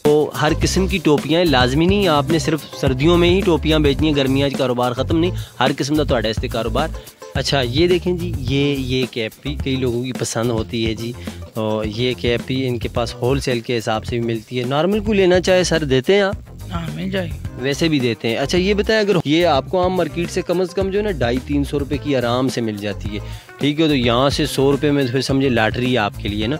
तो हर किस्म की टोपियाँ लाजमी नहीं आपने सिर्फ सर्दियों में ही टोपियाँ बेचनी है, गर्मियाँ कारोबार ख़त्म नहीं, हर किस्म का तो इसते कारोबार। अच्छा ये देखें जी, ये कैप भी कई लोगों की पसंद होती है जी। और ये कैप भी इनके पास होल सेल के हिसाब से भी मिलती है, नॉर्मल को लेना चाहे सर देते हैं आप? हाँ मिल जाए, वैसे भी देते हैं। अच्छा ये बताएं, अगर ये आपको आम मार्केट से कम जो है ना 250-300 रुपये की आराम से मिल जाती है, ठीक है, तो यहाँ से 100 रुपये में फिर समझे लॉटरी है आपके लिए ना।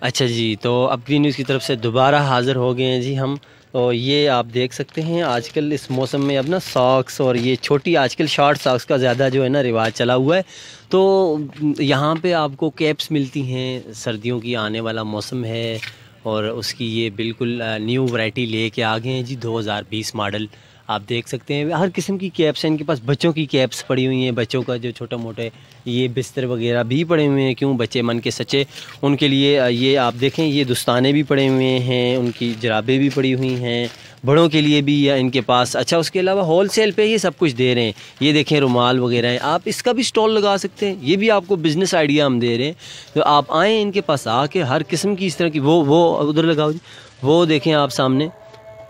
अच्छा जी, तो अब ग्रीन न्यूज़ की तरफ से दोबारा हाज़िर हो गए हैं जी हम। और ये आप देख सकते हैं आजकल इस मौसम में अब ना सॉक्स और ये छोटी आजकल शॉर्ट सॉक्स का ज़्यादा जो है ना रिवाज चला हुआ है। तो यहाँ पे आपको कैप्स मिलती हैं, सर्दियों की आने वाला मौसम है और उसकी ये बिल्कुल न्यू वैरायटी लेके आ गए हैं जी, 2020 मॉडल। आप देख सकते हैं हर किस्म की कैप्स हैं इनके पास। बच्चों की कैप्स पड़ी हुई हैं, बच्चों का जो छोटा मोटे ये बिस्तर वगैरह भी पड़े हुए हैं, क्यों बच्चे मन के सच्चे उनके लिए। ये आप देखें ये दस्ताने भी पड़े हुए हैं, उनकी जराबें भी पड़ी हुई हैं, बड़ों के लिए भी इनके पास। अच्छा उसके अलावा होल सेल पे ये सब कुछ दे रहे हैं। ये देखें रुमाल वगैरह हैं, आप इसका भी स्टॉल लगा सकते हैं, ये भी आपको बिज़नेस आइडिया हम दे रहे हैं। तो आप आएँ इनके पास आके हर किस्म की इस तरह की वो उधर लगाओ जी, वो देखें आप सामने,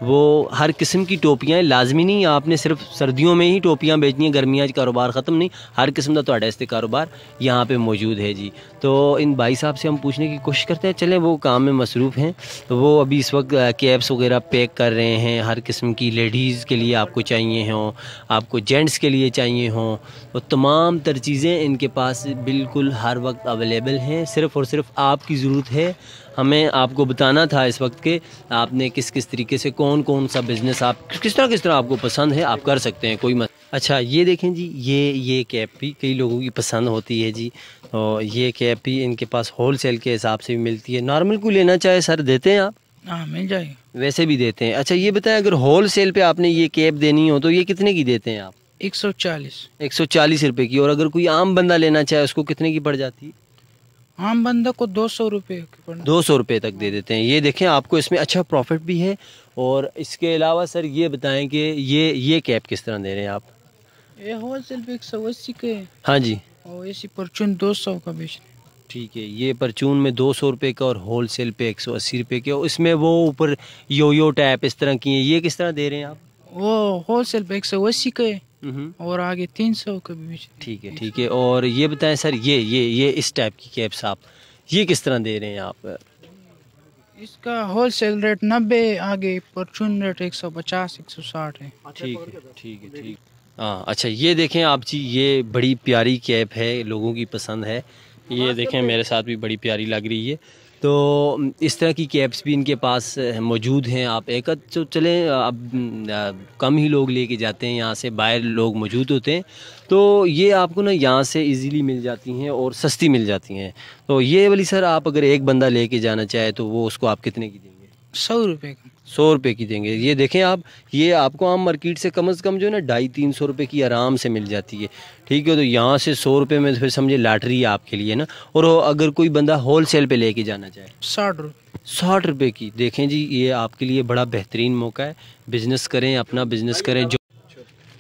वो हर किस्म की टोपियाँ लाजमी नहीं आपने सिर्फ सर्दियों में ही टोपियाँ बेचनी है, गर्मियाँ कारोबार ख़त्म नहीं, हर किस्म का तो इसते कारोबार यहाँ पे मौजूद है जी। तो इन भाई साहब से हम पूछने की कोशिश करते हैं, चलें वो काम में मसरूफ़ हैं, तो वो अभी इस वक्त कैप्स वगैरह पैक कर रहे हैं। हर किस्म की लेडीज़ के लिए आपको चाहिए हों, आपको जेंट्स के लिए चाहिए हों, तो तमाम तर चीज़ें इनके पास बिल्कुल हर वक्त अवेलेबल हैं। सिर्फ़ और सिर्फ आपकी ज़रूरत है, हमें आपको बताना था इस वक्त के आपने किस किस तरीके से कौन सा बिज़नेस आप किस तरह आपको पसंद है आप कर सकते हैं, कोई मत। अच्छा ये देखें जी, ये कैप भी कई लोगों की पसंद होती है जी। और ये कैप भी इनके पास होल सेल के हिसाब से भी मिलती है, नॉर्मल को लेना चाहे सर देते हैं आप? हाँ मिल जाए, वैसे भी देते हैं। अच्छा ये बताएं, अगर होल सेल पे आपने ये कैप देनी हो तो ये कितने की देते हैं आप? 140 रुपये की। और अगर कोई आम बंदा लेना चाहे उसको कितने की पड़ जाती है? आम बंदा को 200 रुपये 200 रुपये तक दे देते हैं। ये देखें आपको इसमें अच्छा प्रॉफिट भी है। और इसके अलावा सर ये बताएं कि ये कैप किस तरह दे रहे हैं आप? ये होल सेल पे 180 के। हाँ जी। और ऐसी परचून 200 का बेच रहे। ठीक है, ये परचून में 200 रुपये का और होल सेल पे 180 रुपये के। और इसमें वो ऊपर योयो टैप इस तरह की हैं, ये किस तरह दे रहे हैं आप? वो होल सेल पे 180 के और आगे 300 का भी बेच। ठीक है। और ये बताएं सर, ये इस टाइप की कैप्स आप ये किस तरह दे रहे हैं आप? इसका होल सेल रेट 90, आगे परचून रेट 150 160 है। ठीक है। हाँ अच्छा ये देखें आप जी, ये बड़ी प्यारी कैप है, लोगों की पसंद है। ये देखें मेरे साथ भी बड़ी प्यारी लग रही है। तो इस तरह की कैप्स भी इनके पास मौजूद हैं। आप एक तो चलें, अब कम ही लोग लेके जाते हैं यहाँ से, बाहर लोग मौजूद होते हैं, तो ये आपको ना यहाँ से इजीली मिल जाती हैं और सस्ती मिल जाती हैं। तो ये वाली सर आप अगर एक बंदा लेके जाना चाहे तो वो उसको आप कितने की देंगे? 100 रुपये का। 100 रुपये की देंगे। ये देखें आप, ये आपको आम मार्केट से कम जो है ना 250-300 रुपये की आराम से मिल जाती है, ठीक है, तो यहाँ से 100 रुपये में फिर समझे लॉटरी है आपके लिए ना। और अगर कोई बंदा होल सेल पे लेके जाना चाहे 60 रुपये की, देखें जी ये आपके लिए बड़ा बेहतरीन मौका है, बिज़नेस करें, अपना बिज़नेस करें। जो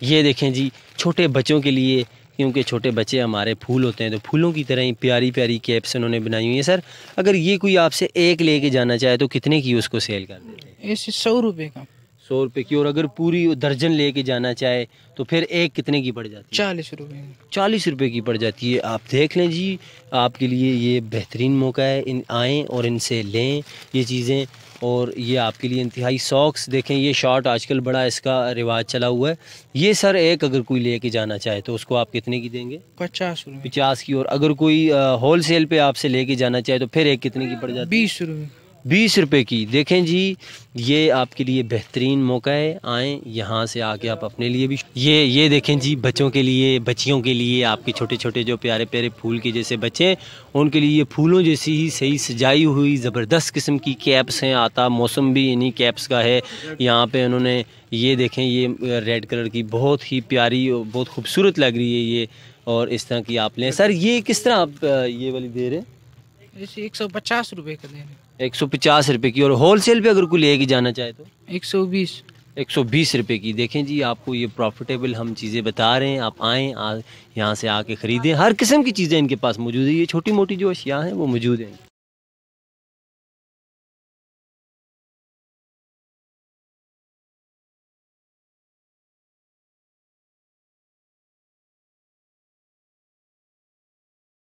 ये देखें जी, छोटे बच्चों के लिए, क्योंकि छोटे बच्चे हमारे फूल होते हैं, तो फूलों की तरह ही प्यारी प्यारी कैप्स उन्होंने बनाई हुई है। सर अगर ये कोई आपसे एक लेके जाना चाहे तो कितने की उसको सेल कर देते हैं? ऐसे 100 रुपये का। 100 रुपये की। और अगर पूरी दर्जन लेके जाना चाहे तो फिर एक कितने की पड़ जाती है? 40 रुपये। 40 रुपये की पड़ जाती है। आप देख लें जी, आपके लिए ये बेहतरीन मौका है, इन आएँ और इनसे लें ये चीज़ें। और ये आपके लिए इंतहाई। सॉक्स देखें, ये शॉर्ट आजकल बड़ा इसका रिवाज चला हुआ है। ये सर एक अगर कोई लेके जाना चाहे तो उसको आप कितने की देंगे? 50 रुपये। 50 की। और अगर कोई होल सेल पे आपसे लेके जाना चाहे तो फिर एक कितने की पड़ जाती है? 20 रुपये। 20 रुपये की। देखें जी, ये आपके लिए बेहतरीन मौका है, आएँ यहाँ से आके आप अपने लिए भी ये देखें जी, बच्चों के लिए, बच्चियों के लिए, आपके छोटे छोटे जो प्यारे प्यारे फूल के जैसे बच्चे हैं उनके लिए ये फूलों जैसी ही सही सजाई हुई ज़बरदस्त किस्म की कैप्स हैं। आता मौसम भी इन्हीं कैप्स का है। यहाँ पे उन्होंने ये देखें, ये रेड कलर की बहुत ही प्यारी और बहुत खूबसूरत लग रही है ये। और इस तरह की आप लें। सर ये किस तरह आप ये वाली दे रहे हैं? ऐसे 150 रुपये का दे रहे हैं। 150 रुपये की। और होल सेल पे अगर कोई लेके जाना चाहे तो? 120। 120 रुपये की। देखें जी, आपको ये प्रॉफिटेबल हम चीज़ें बता रहे हैं। आप आएँ, यहाँ से आके ख़रीदें। हर किस्म की चीज़ें इनके पास मौजूद है। ये छोटी मोटी जो अशिया हैं वो मौजूद हैं।